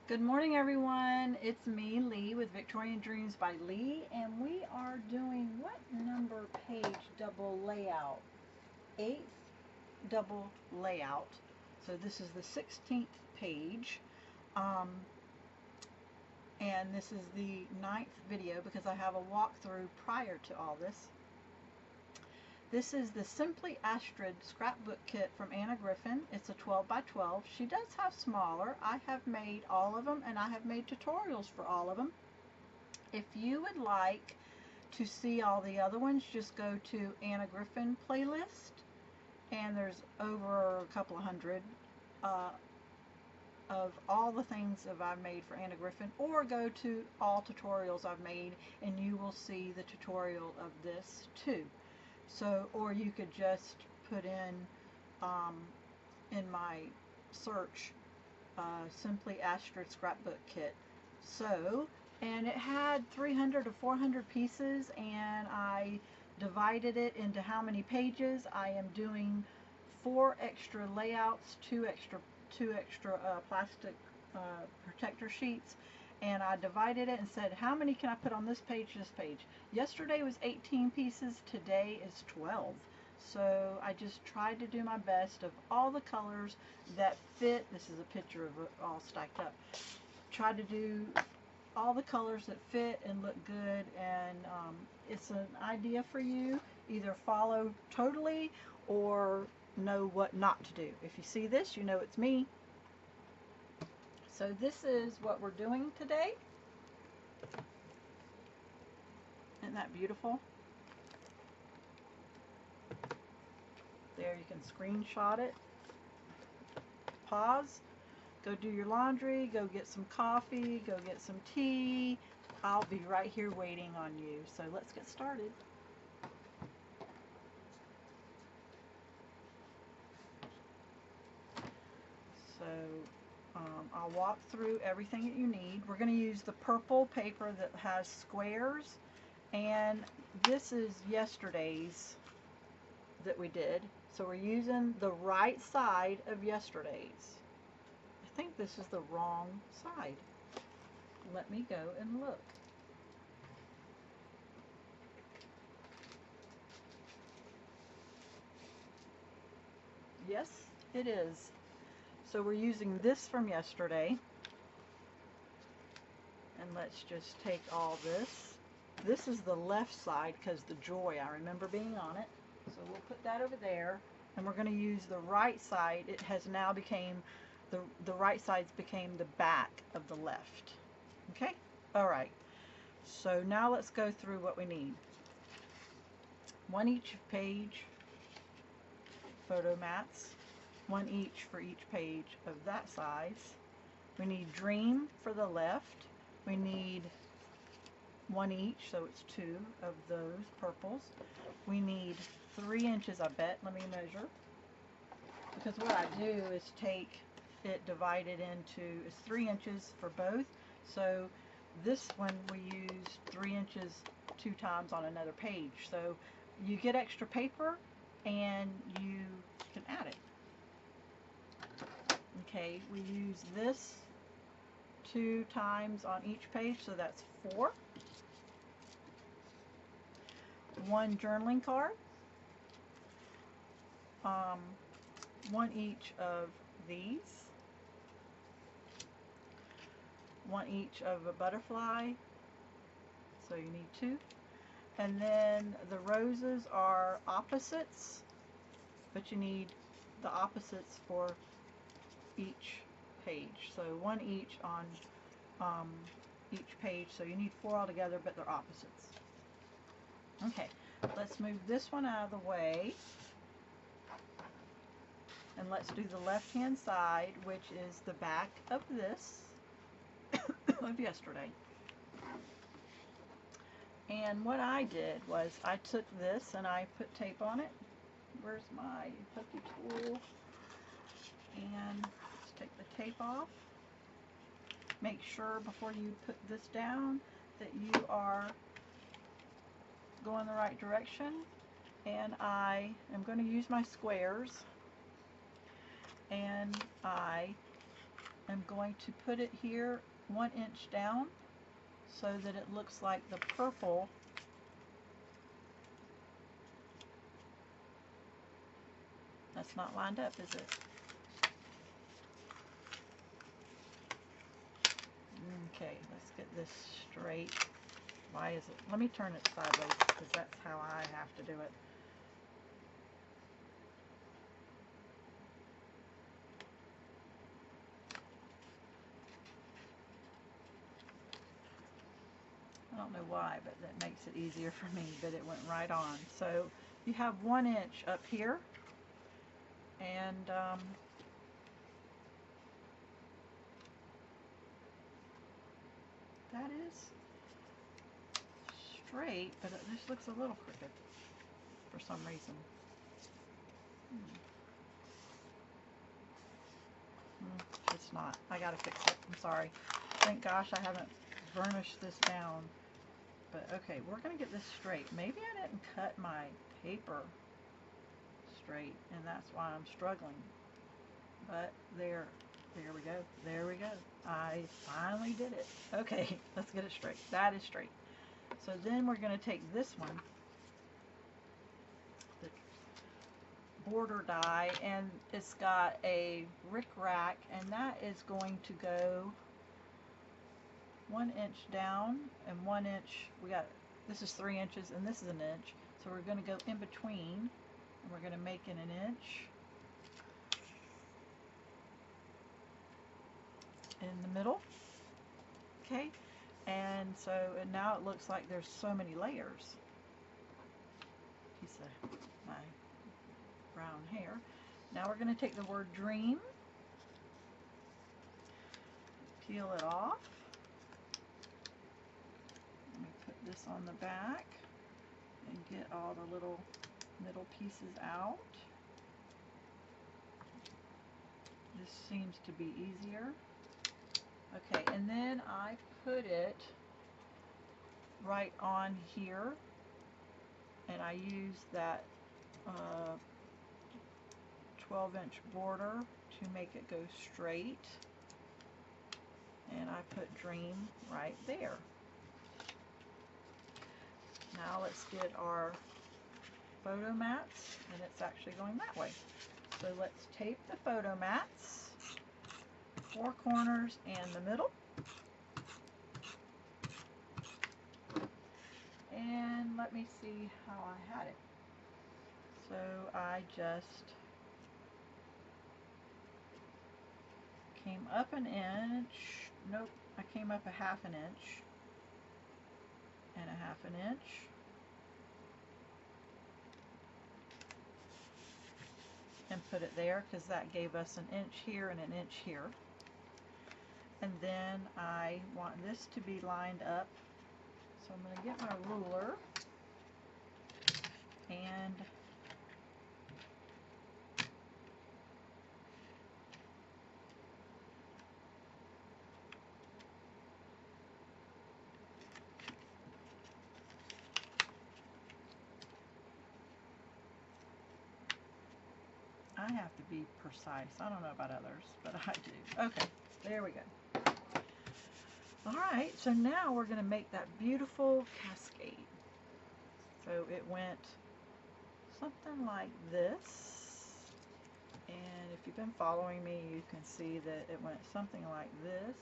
Good morning, everyone. It's me, Leigh, with Victorian Dreams by Leigh, and we are doing what number page double layout? Eighth double layout. So this is the 16th page, um, and this is the 9th video because I have a walkthrough prior to all this. This is the Simply Astrid scrapbook kit from Anna Griffin. It's a 12 by 12. She does have smaller. I have made all of them, and I have made tutorials for all of them. If you would like to see all the other ones, just go to Anna Griffin playlist, and there's over a couple of hundred of all the things that I've made for Anna Griffin, or go to all tutorials I've made, and you will see the tutorial of this too. So, or you could just put in my search, Simply Astrid scrapbook kit. So, and it had 300 to 400 pieces, and I divided it into how many pages. I am doing 4 extra layouts, two extra plastic protector sheets, and I divided it and said, how many can I put on this page, this page? Yesterday was 18 pieces, today is 12. So I just tried to do my best of all the colors that fit. This is a picture of it all stacked up. Tried to do all the colors that fit and look good, and it's an idea for you. Either follow totally or know what not to do. If you see this, you know it's me. So this is what we're doing today. Isn't that beautiful? There, you can screenshot it. Pause. Go do your laundry. Go get some coffee. Go get some tea. I'll be right here waiting on you. So let's get started. So I'll walk through everything that you need. We're going to use the purple paper that has squares, and this is yesterday's that we did. So we're using the right side of yesterday's. I think this is the wrong side. Let me go and look. Yes, it is. So we're using this from yesterday. And let's just take all this. This is the left side because the joy, I remember being on it. So we'll put that over there. And we're going to use the right side. It has now became, the right sides became the back of the left. Okay? All right. So now let's go through what we need. One each page photo mats. One each for each page of that size. We need Dream for the left. We need one each, so it's 2 of those purples. We need 3 inches, I bet. Let me measure. Because what I do is take it divided into, it's 3 inches for both. So this one we used 3 inches 2 times on another page. So you get extra paper and you can add it. Okay, we use this 2 times on each page, so that's 4. 1 journaling card. 1 each of these. 1 each of a butterfly, so you need 2. And then the roses are opposites, but you need the opposites for each page. So 1 each on each page, so you need 4 altogether, but they're opposites. Okay, let's move this one out of the way, and let's do the left hand side, which is the back of this of yesterday. And what I did was I took this and I put tape on it. Where's my pokey tool? And let's take the tape off. Make sure before you put this down that you are going the right direction. And I am going to use my squares, and I am going to put it here 1 inch down so that it looks like the purple that's not lined up, is it? Okay, let's get this straight. Why is it? Let me turn it sideways because that's how I have to do it. I don't know why, but that makes it easier for me, but it went right on. So you have 1 inch up here, and that is straight, but it just looks a little crooked for some reason. It's not. I gotta fix it. I'm sorry. Thank gosh I haven't burnished this down. But okay, we're gonna get this straight. Maybe I didn't cut my paper straight, and that's why I'm struggling. But there we go. There we go. I finally did it. Okay, let's get it straight. That is straight. So then we're gonna take this one, the border die, and it's got a rick-rack, and that is going to go 1 inch down and 1 inch. We got, this is 3 inches and this is an inch, so we're going to go in between and we're going to make it 1 inch in the middle. Okay, and so and now it looks like there's so many layers. Piece of my brown hair. Now we're going to take the word dream, peel it off. This on the back and get all the little middle pieces out. This seems to be easier. Okay, and then I put it right on here, and I use that 12-inch border to make it go straight, and I put dream right there. Now let's get our photo mats, and it's actually going that way. So let's tape the photo mats, 4 corners and the middle. And let me see how I had it. So I just came up 1 inch, nope, I came up 1/2 inch and 1/2 inch. And put it there because that gave us 1 inch here and 1 inch here. And then I want this to be lined up, so I'm going to get my ruler and I have to be precise. I don't know about others, but I do. Okay, there we go. Alright, so now we're going to make that beautiful cascade. So it went something like this. And if you've been following me, you can see that it went something like this.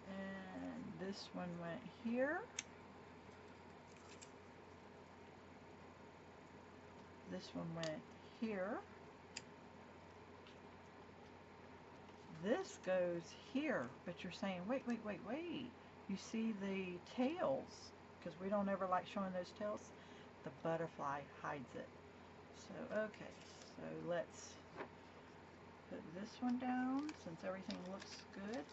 And this one went here. This one went here. This goes here, but you're saying, wait. You see the tails, because we don't ever like showing those tails. The butterfly hides it. So, okay, so let's put this one down since everything looks good.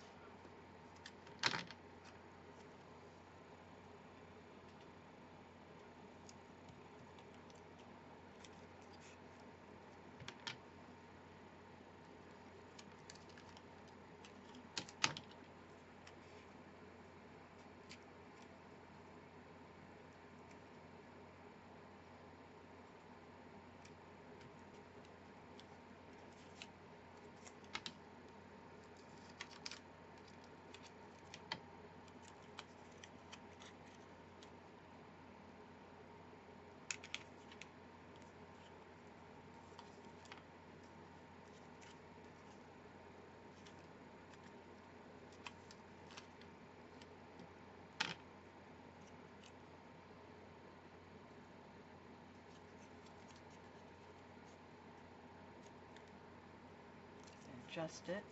adjust it.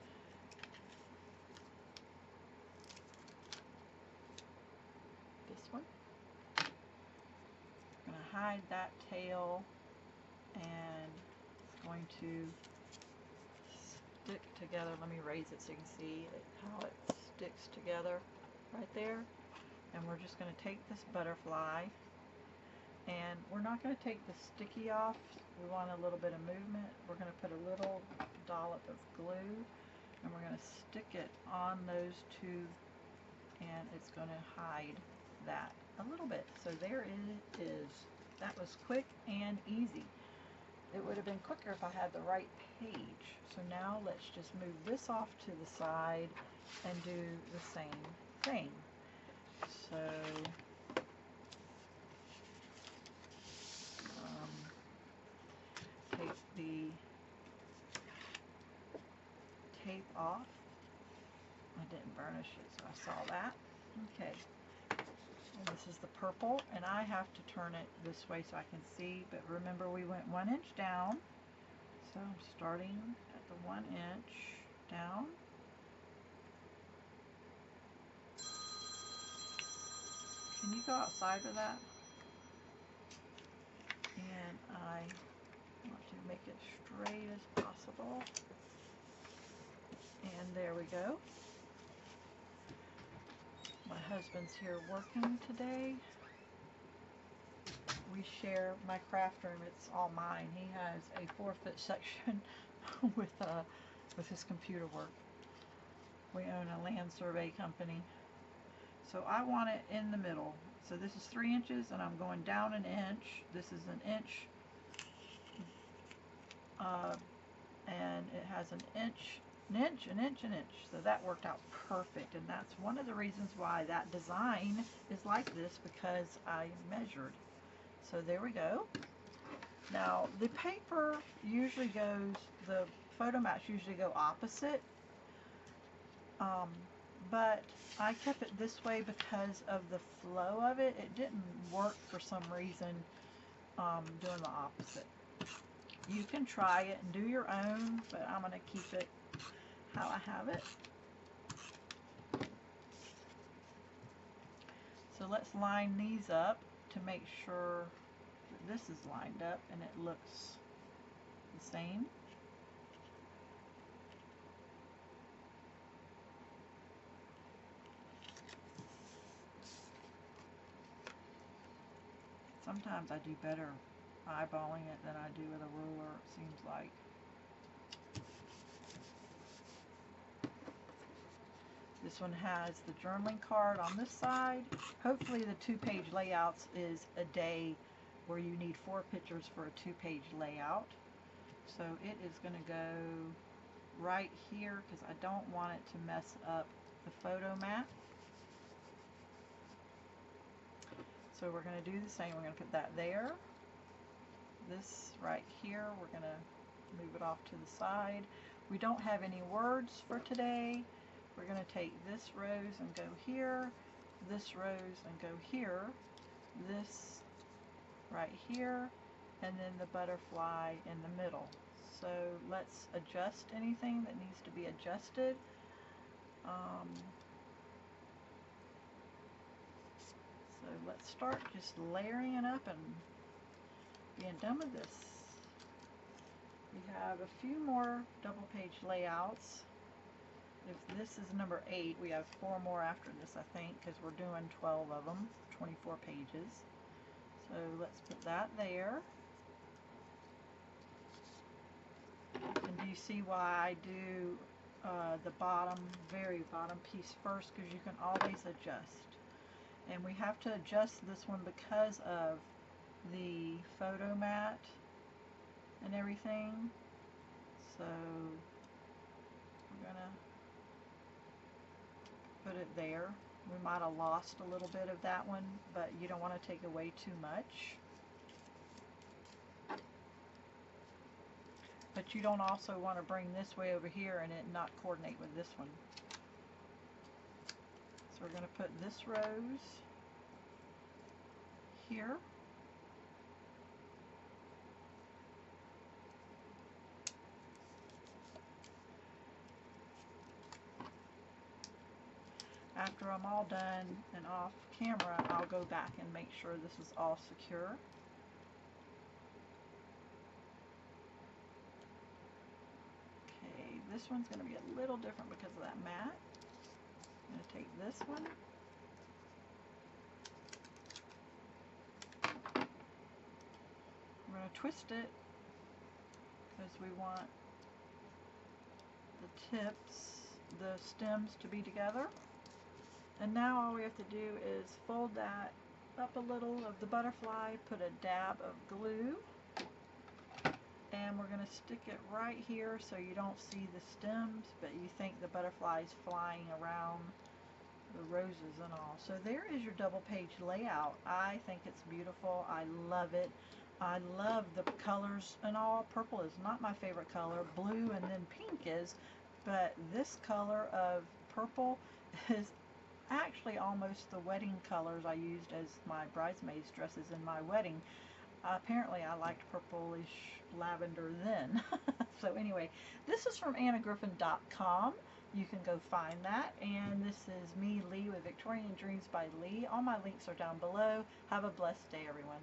This one. I'm going to hide that tail, and it's going to stick together. Let me raise it so you can see how it sticks together right there. And we're just going to take this butterfly, and we're not going to take the sticky off. We want a little bit of movement. We're going to put a little dollop of glue, and we're going to stick it on those two, and it's going to hide that a little bit. So there it is. That was quick and easy. It would have been quicker if I had the right page. So now let's just move this off to the side and do the same thing. So take the tape off. I didn't burnish it, so I saw that. Okay. And this is the purple, and I have to turn it this way so I can see, but remember we went 1 inch down, so I'm starting at the 1 inch down. Can you go outside with that? And I want to make it straight as possible. And there we go. My husband's here working today. We share my craft room. It's all mine. He has a 4-foot section with his computer work. We own a land survey company. So I want it in the middle. So this is 3 inches, and I'm going down 1 inch. This is 1 inch. And it has 1 inch, 1 inch, 1 inch, 1 inch. So that worked out perfect, and that's one of the reasons why that design is like this, because I measured. So there we go. Now the paper usually goes, the photo mats usually go opposite, but I kept it this way because of the flow of it. It didn't work for some reason doing the opposite. You can try it and do your own, but I'm going to keep it how I have it. So let's line these up to make sure that this is lined up and it looks the same. Sometimes I do better eyeballing it than I do with a ruler, it seems like. This one has the journaling card on this side. Hopefully the 2-page layouts is a day where you need 4 pictures for a 2-page layout. So it is going to go right here because I don't want it to mess up the photo mat. So we're going to do the same. We're going to put that there. This right here, we're going to move it off to the side. We don't have any words for today. We're going to take this rose and go here, this rose and go here, this right here, and then the butterfly in the middle. So let's adjust anything that needs to be adjusted. So let's start just layering it up and being done with this. We have a few more double page layouts. If this is number 8, we have 4 more after this, I think, because we're doing 12 of them, 24 pages. So let's put that there. And do you see why I do the bottom, very bottom piece first? Because you can always adjust. And we have to adjust this one because of the photo mat and everything. So we're going to put it there. We might have lost a little bit of that one, but you don't want to take away too much. But you don't also want to bring this way over here and it not coordinate with this one. So we're going to put this rose here. after I'm all done and off camera, I'll go back and make sure this is all secure. Okay, this one's going to be a little different because of that mat. I'm going to take this one. I'm going to twist it because we want the tips, the stems to be together. And now all we have to do is fold that up a little of the butterfly, put a dab of glue, and we're going to stick it right here so you don't see the stems, but you think the butterfly's flying around the roses and all. So there is your double page layout. I think it's beautiful. I love it. I love the colors and all. Purple is not my favorite color. Blue and then pink is, but this color of purple is actually almost the wedding colors I used as my bridesmaids dresses in my wedding. Apparently I liked purplish lavender then. So anyway, this is from annagriffin.com. You can go find that. And this is me, Leigh, with Victorian Dreams by Leigh. All my links are down below. Have a blessed day, everyone.